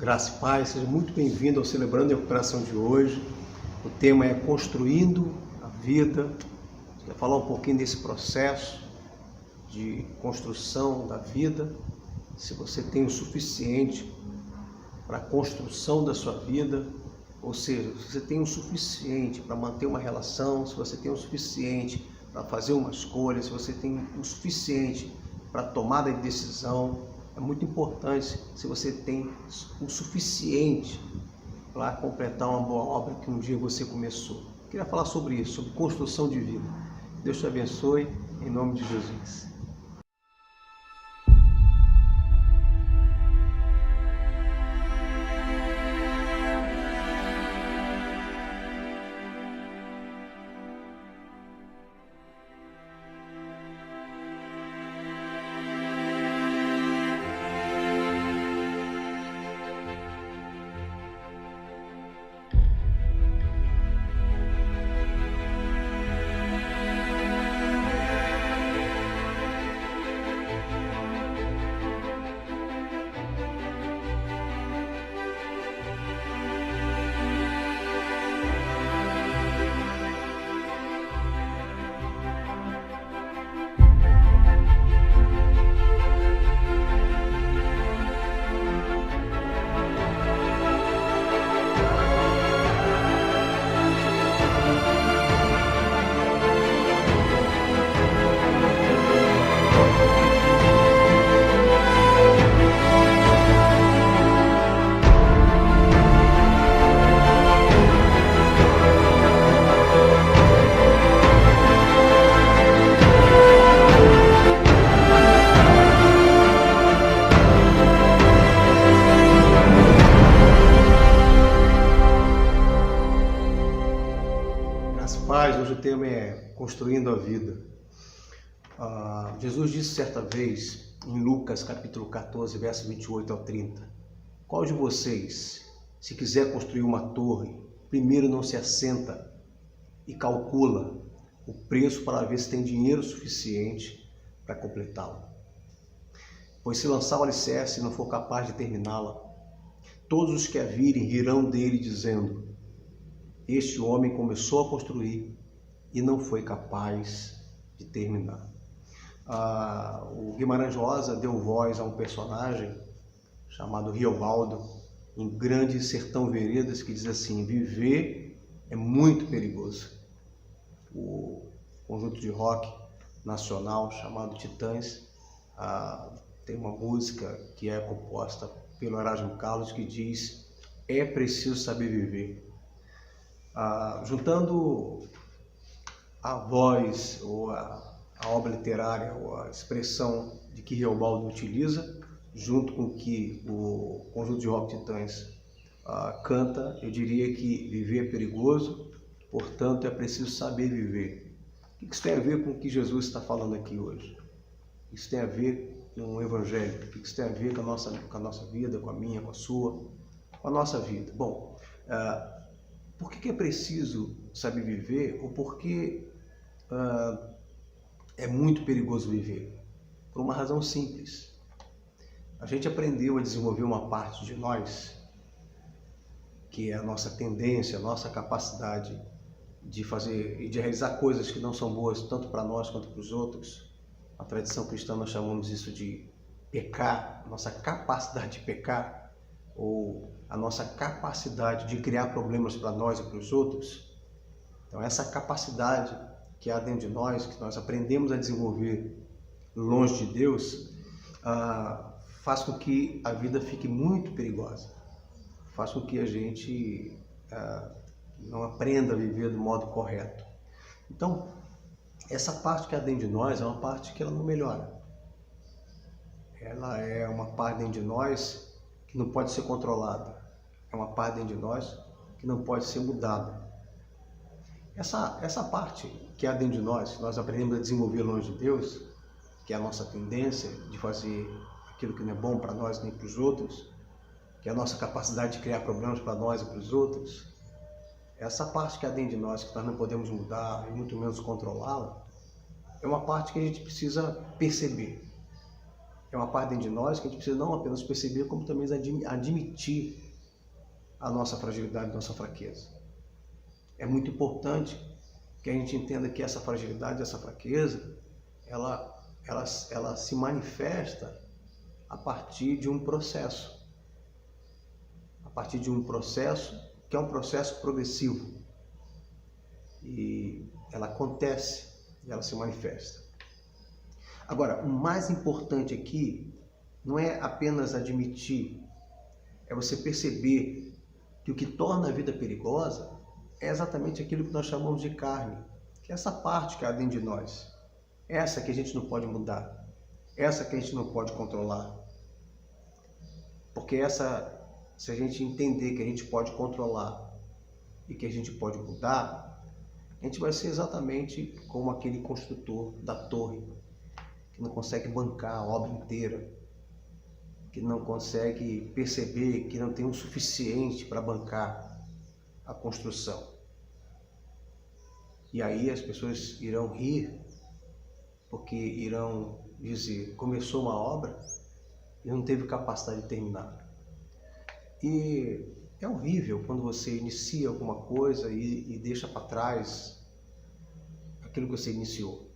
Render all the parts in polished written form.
Graça e paz, seja muito bem-vindo ao Celebrando a Recuperação de hoje. O tema é Construindo a Vida. Eu quero falar um pouquinho desse processo de construção da vida. Se você tem o suficiente para a construção da sua vida, ou seja, se você tem o suficiente para manter uma relação, se você tem o suficiente para fazer uma escolha, se você tem o suficiente para tomada de decisão. É muito importante se você tem o suficiente para completar uma boa obra que um dia você começou. Eu queria falar sobre isso, sobre construção de vida. Deus te abençoe, em nome de Jesus. Paz, hoje o tema é Construindo a Vida. Jesus disse certa vez, em Lucas capítulo 14, verso 28 ao 30, qual de vocês, se quiser construir uma torre, primeiro não se assenta e calcula o preço para ver se tem dinheiro suficiente para completá-la? Pois se lançar o alicerce e não for capaz de terminá-la, todos os que a virem rirão dele, dizendo: este homem começou a construir e não foi capaz de terminar. O Guimarães Rosa deu voz a um personagem chamado Riobaldo, em Grande Sertão Veredas, que diz assim: viver é muito perigoso. O conjunto de rock nacional chamado Titãs tem uma música que é composta pelo Erasmo Carlos que diz: é preciso saber viver. Juntando a voz ou a obra literária ou a expressão de que Riobaldo utiliza, junto com o que o conjunto de rock Titãs canta, eu diria que viver é perigoso, portanto é preciso saber viver. O que isso tem a ver com o que Jesus está falando aqui hoje? Isso tem a ver com o Evangelho, o que isso tem a ver com a nossa vida, com a minha, com a sua, com a nossa vida? Bom, por que é preciso saber viver ou por que é muito perigoso viver? Por uma razão simples. A gente aprendeu a desenvolver uma parte de nós, que é a nossa tendência, a nossa capacidade de fazer e de realizar coisas que não são boas tanto para nós quanto para os outros. Na tradição cristã nós chamamos isso de pecar, nossa capacidade de pecar, ou a nossa capacidade de criar problemas para nós e para os outros. Então essa capacidade que há dentro de nós, que nós aprendemos a desenvolver longe de Deus, faz com que a vida fique muito perigosa, faz com que a gente não aprenda a viver do modo correto. Então, essa parte que há dentro de nós é uma parte que ela não melhora. Ela é uma parte dentro de nós que não pode ser controlada. É uma parte dentro de nós que não pode ser mudada. Essa parte que há dentro de nós, que nós aprendemos a desenvolver longe de Deus, que é a nossa tendência de fazer aquilo que não é bom para nós nem para os outros, que é a nossa capacidade de criar problemas para nós e para os outros, essa parte que há dentro de nós, que nós não podemos mudar e muito menos controlá-la, é uma parte que a gente precisa perceber. É uma parte dentro de nós que a gente precisa não apenas perceber, como também admitir a nossa fragilidade, a nossa fraqueza. É muito importante que a gente entenda que essa fragilidade, essa fraqueza, ela se manifesta a partir de um processo. A partir de um processo que é um processo progressivo. E ela acontece e ela se manifesta. Agora, o mais importante aqui não é apenas admitir, é você perceber que o que torna a vida perigosa é exatamente aquilo que nós chamamos de carne, que é essa parte que há dentro de nós, essa que a gente não pode mudar, essa que a gente não pode controlar. Porque essa, se a gente entender que a gente pode controlar e que a gente pode mudar, a gente vai ser exatamente como aquele construtor da torre, que não consegue bancar a obra inteira, que não consegue perceber que não tem o suficiente para bancar a construção. E aí as pessoas irão rir, porque irão dizer, começou uma obra e não teve capacidade de terminar. E é horrível quando você inicia alguma coisa e deixa para trás aquilo que você iniciou.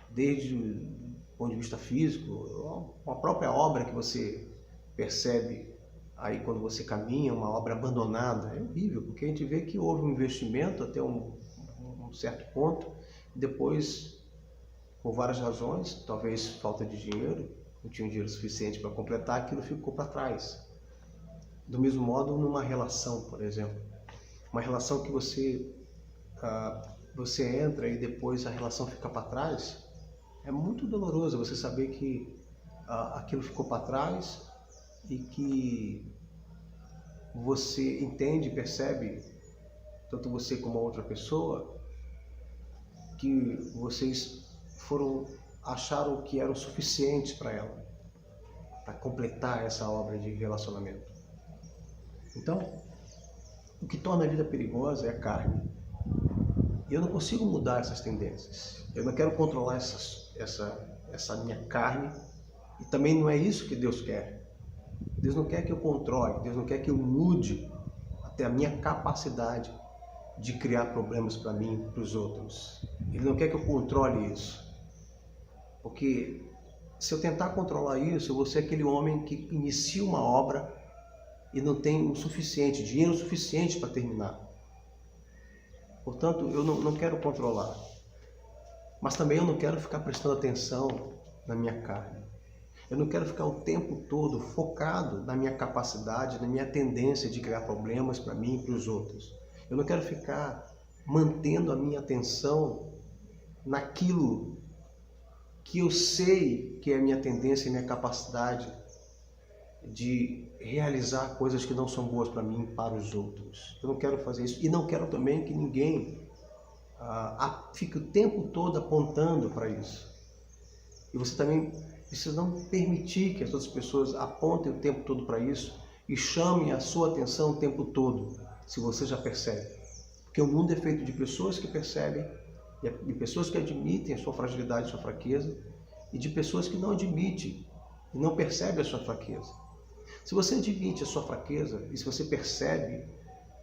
Desde o ponto de vista físico, uma própria obra que você percebe aí quando você caminha, uma obra abandonada, é horrível, porque a gente vê que houve um investimento até um certo ponto, depois, por várias razões, talvez falta de dinheiro, não tinha dinheiro suficiente para completar, aquilo ficou para trás. Do mesmo modo, numa relação, por exemplo, uma relação que você entra e depois a relação fica para trás, é muito doloroso você saber que aquilo ficou para trás e que você entende, percebe, tanto você como a outra pessoa, que vocês acharam que eram suficientes para ela, para completar essa obra de relacionamento. Então, o que torna a vida perigosa é a carne. E eu não consigo mudar essas tendências. Eu não quero controlar essa minha carne. E também não é isso que Deus quer. Deus não quer que eu controle, Deus não quer que eu mude até a minha capacidade de criar problemas para mim e para os outros. Ele não quer que eu controle isso. Porque se eu tentar controlar isso, eu vou ser aquele homem que inicia uma obra e não tem o suficiente, dinheiro suficiente para terminar. Portanto, eu não quero controlar. Mas também eu não quero ficar prestando atenção na minha carne. Eu não quero ficar o tempo todo focado na minha capacidade, na minha tendência de criar problemas para mim e para os outros. Eu não quero ficar mantendo a minha atenção naquilo que eu sei que é a minha tendência e minha capacidade de realizar coisas que não são boas para mim e para os outros. Eu não quero fazer isso. E não quero também que ninguém fique o tempo todo apontando para isso. E você também precisa não permitir que as outras pessoas apontem o tempo todo para isso e chamem a sua atenção o tempo todo, se você já percebe. Porque o mundo é feito de pessoas que percebem, de pessoas que admitem a sua fragilidade, a sua fraqueza, e de pessoas que não admitem e não percebem a sua fraqueza. Se você admite a sua fraqueza e se você percebe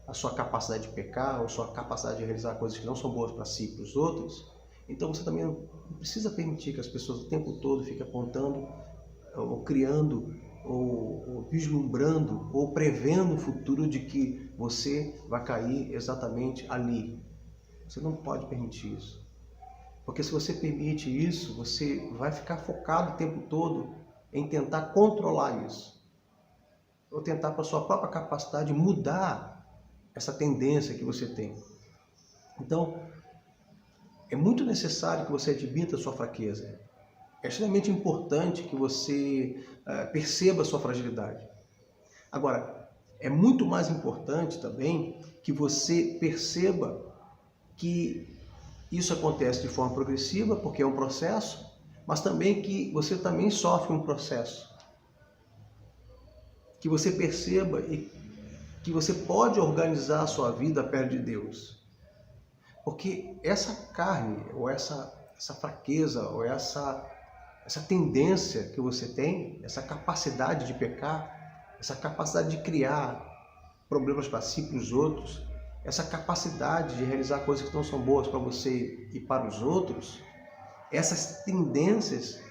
a sua capacidade de pecar ou sua capacidade de realizar coisas que não são boas para si e para os outros, então você também não precisa permitir que as pessoas o tempo todo fiquem apontando ou criando ou vislumbrando ou prevendo o futuro de que você vai cair exatamente ali. Você não pode permitir isso. Porque se você permite isso, você vai ficar focado o tempo todo em tentar controlar isso. Ou tentar, para a sua própria capacidade, mudar essa tendência que você tem. Então, é muito necessário que você admita a sua fraqueza. É extremamente importante que você perceba a sua fragilidade. Agora, é muito mais importante também que você perceba que isso acontece de forma progressiva, porque é um processo, mas também que você também sofre um processo. Que você perceba e que você pode organizar a sua vida perto de Deus. Porque essa carne, ou essa fraqueza, ou essa essa tendência que você tem, essa capacidade de pecar, essa capacidade de criar problemas para si e para os outros, essa capacidade de realizar coisas que não são boas para você e para os outros, essas tendências,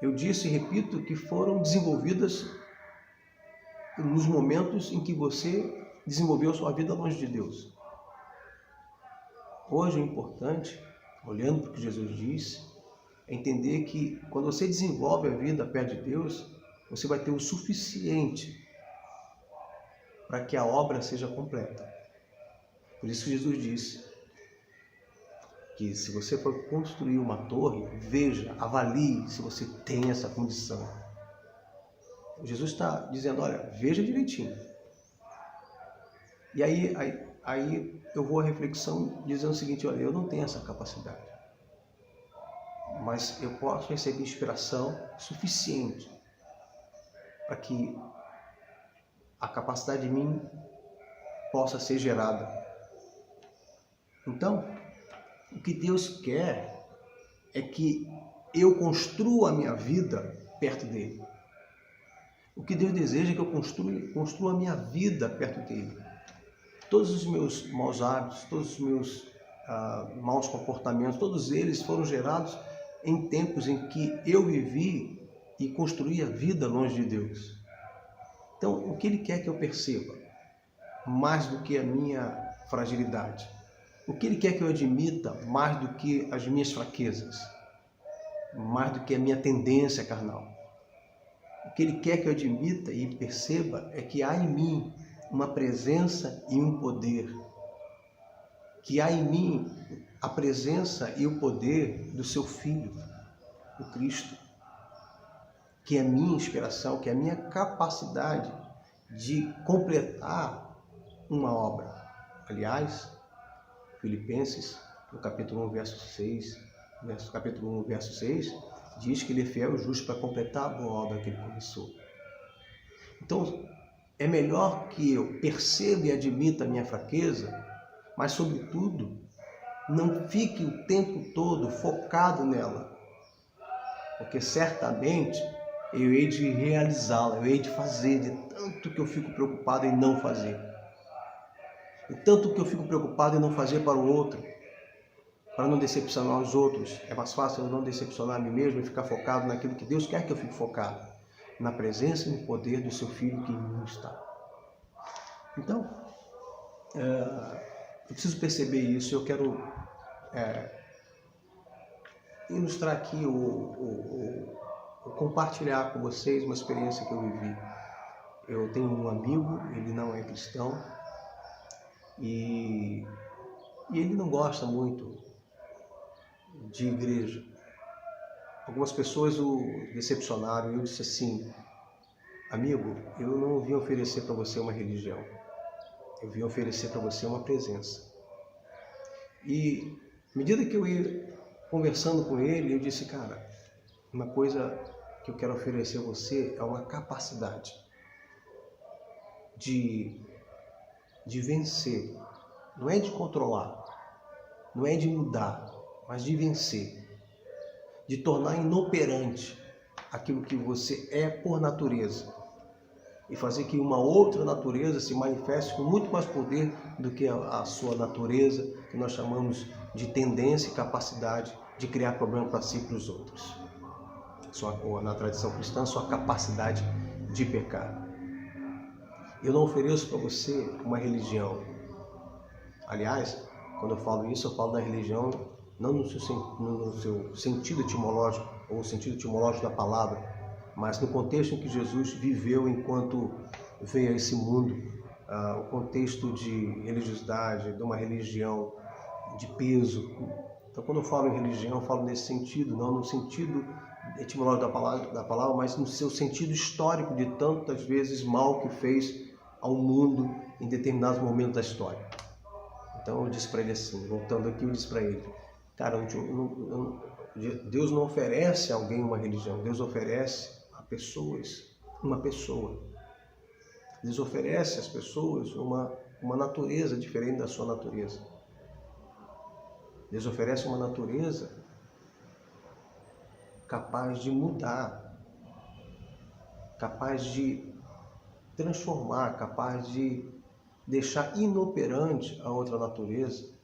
eu disse e repito, que foram desenvolvidas nos momentos em que você desenvolveu sua vida longe de Deus. Hoje o importante, olhando para o que Jesus disse, é entender que quando você desenvolve a vida perto de Deus, você vai ter o suficiente para que a obra seja completa. Por isso que Jesus disse que se você for construir uma torre, veja, avalie se você tem essa condição. Jesus está dizendo, olha, veja direitinho. E aí eu vou à reflexão dizendo o seguinte, olha, eu não tenho essa capacidade, mas eu posso receber inspiração suficiente para que a capacidade de mim possa ser gerada. Então, o que Deus quer é que eu construa a minha vida perto dele. O que Deus deseja é que eu construa a minha vida perto dele. Todos os meus maus hábitos, todos os meus maus comportamentos, todos eles foram gerados em tempos em que eu vivi e construí a vida longe de Deus. Então, o que Ele quer que eu perceba? Mais do que a minha fragilidade. O que Ele quer que eu admita mais do que as minhas fraquezas? Mais do que a minha tendência carnal. O que Ele quer que eu admita e perceba é que há em mim uma presença e um poder. Que há em mim a presença e o poder do seu Filho, o Cristo. Que é a minha inspiração, que é a minha capacidade de completar uma obra. Aliás, Filipenses, no capítulo 1, verso 6, capítulo 1, verso 6, diz que ele é fiel e justo para completar a boa obra que ele começou. Então, é melhor que eu perceba e admita a minha fraqueza, mas, sobretudo, não fique o tempo todo focado nela, porque certamente eu hei de realizá-la, eu hei de fazer, de tanto que eu fico preocupado em não fazer. E tanto que eu fico preocupado em não fazer para o outro, para não decepcionar os outros. É mais fácil eu não decepcionar a mim mesmo e ficar focado naquilo que Deus quer que eu fique focado, na presença e no poder do seu Filho que em mim está. Então, eu preciso perceber isso. Eu quero ilustrar aqui, compartilhar com vocês uma experiência que eu vivi. Eu tenho um amigo, ele não é cristão, e ele não gosta muito de igreja. Algumas pessoas o decepcionaram e eu disse assim, amigo, eu não vim oferecer para você uma religião, eu vim oferecer para você uma presença. E à medida que eu ia conversando com ele, eu disse, cara, uma coisa que eu quero oferecer a você é uma capacidade de vencer. Não é de controlar, não é de mudar, mas de vencer. De tornar inoperante aquilo que você é por natureza. E fazer que uma outra natureza se manifeste com muito mais poder do que a sua natureza, que nós chamamos de tendência e capacidade de criar problema para si e para os outros. Na tradição cristã, sua capacidade de pecar. Eu não ofereço para você uma religião. Aliás, quando eu falo isso, eu falo da religião não no seu sentido etimológico, ou sentido etimológico da palavra, mas no contexto em que Jesus viveu enquanto veio a esse mundo, o contexto de religiosidade, de uma religião de peso. Então, quando eu falo em religião, eu falo nesse sentido, não no sentido etimológico da palavra, mas no seu sentido histórico de tantas vezes mal que fez ao mundo em determinados momentos da história. Então eu disse para ele assim, voltando aqui, eu disse para ele, cara, Deus não oferece a alguém uma religião, Deus oferece a pessoas uma pessoa. Deus oferece às pessoas uma natureza diferente da sua natureza. Deus oferece uma natureza capaz de mudar, capaz de transformar, capaz de deixar inoperante a outra natureza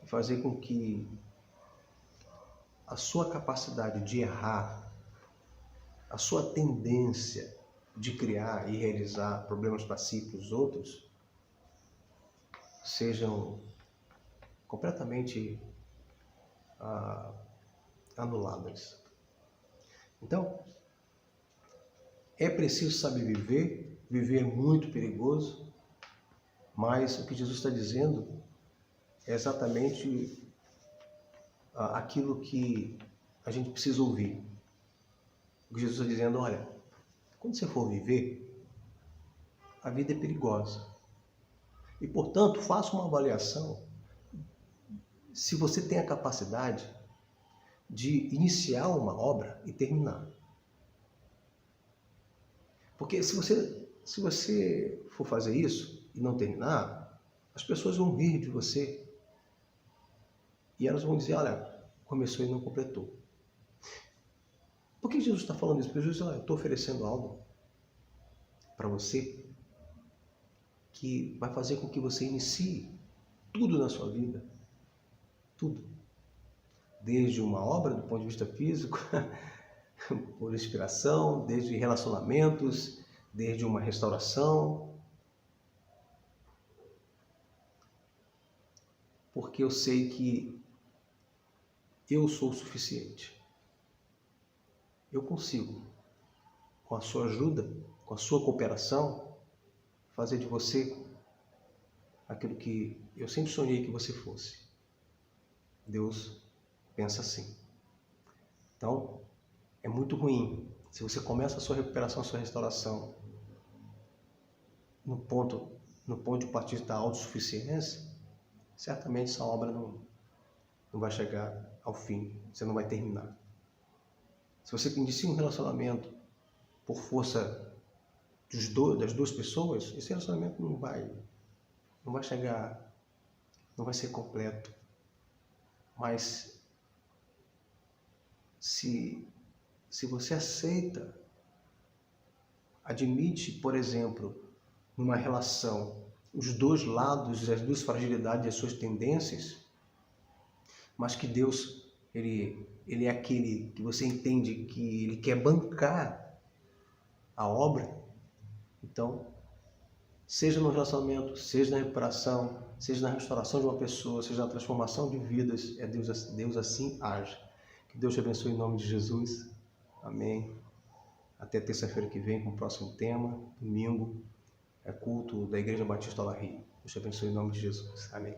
e fazer com que a sua capacidade de errar, a sua tendência de criar e realizar problemas para si e para os outros sejam completamente anuladas. Então, é preciso saber viver, viver é muito perigoso, mas o que Jesus está dizendo é exatamente aquilo que a gente precisa ouvir. O que Jesus está dizendo, olha, quando você for viver, a vida é perigosa. E, portanto, faça uma avaliação se você tem a capacidade de iniciar uma obra e terminar. Porque se você for fazer isso e não terminar, as pessoas vão rir de você. E elas vão dizer, olha, começou e não completou. Por que Jesus está falando isso? Porque Jesus diz, olha, eu estou oferecendo algo para você que vai fazer com que você inicie tudo na sua vida. Tudo. Desde uma obra do ponto de vista físico, por inspiração, desde relacionamentos, desde uma restauração. Porque eu sei que eu sou o suficiente. Eu consigo, com a sua ajuda, com a sua cooperação, fazer de você aquilo que eu sempre sonhei que você fosse. Deus pensa assim. Então, é muito ruim se você começa a sua recuperação, a sua restauração no ponto de partida da autossuficiência, certamente essa obra não vai chegar ao fim, você não vai terminar. Se você inicia um relacionamento por força das duas pessoas, esse relacionamento não vai chegar, não vai ser completo. Mas se você aceita, admite, por exemplo, numa relação, os dois lados, as duas fragilidades e as suas tendências, mas que Deus, Ele é aquele que você entende que Ele quer bancar a obra, então, seja no relacionamento, seja na recuperação, seja na restauração de uma pessoa, seja na transformação de vidas, Deus assim age. Que Deus te abençoe em nome de Jesus. Amém. Até terça-feira que vem com o próximo tema. Domingo é culto da Igreja Batista Rio. Deus te abençoe em nome de Jesus. Amém.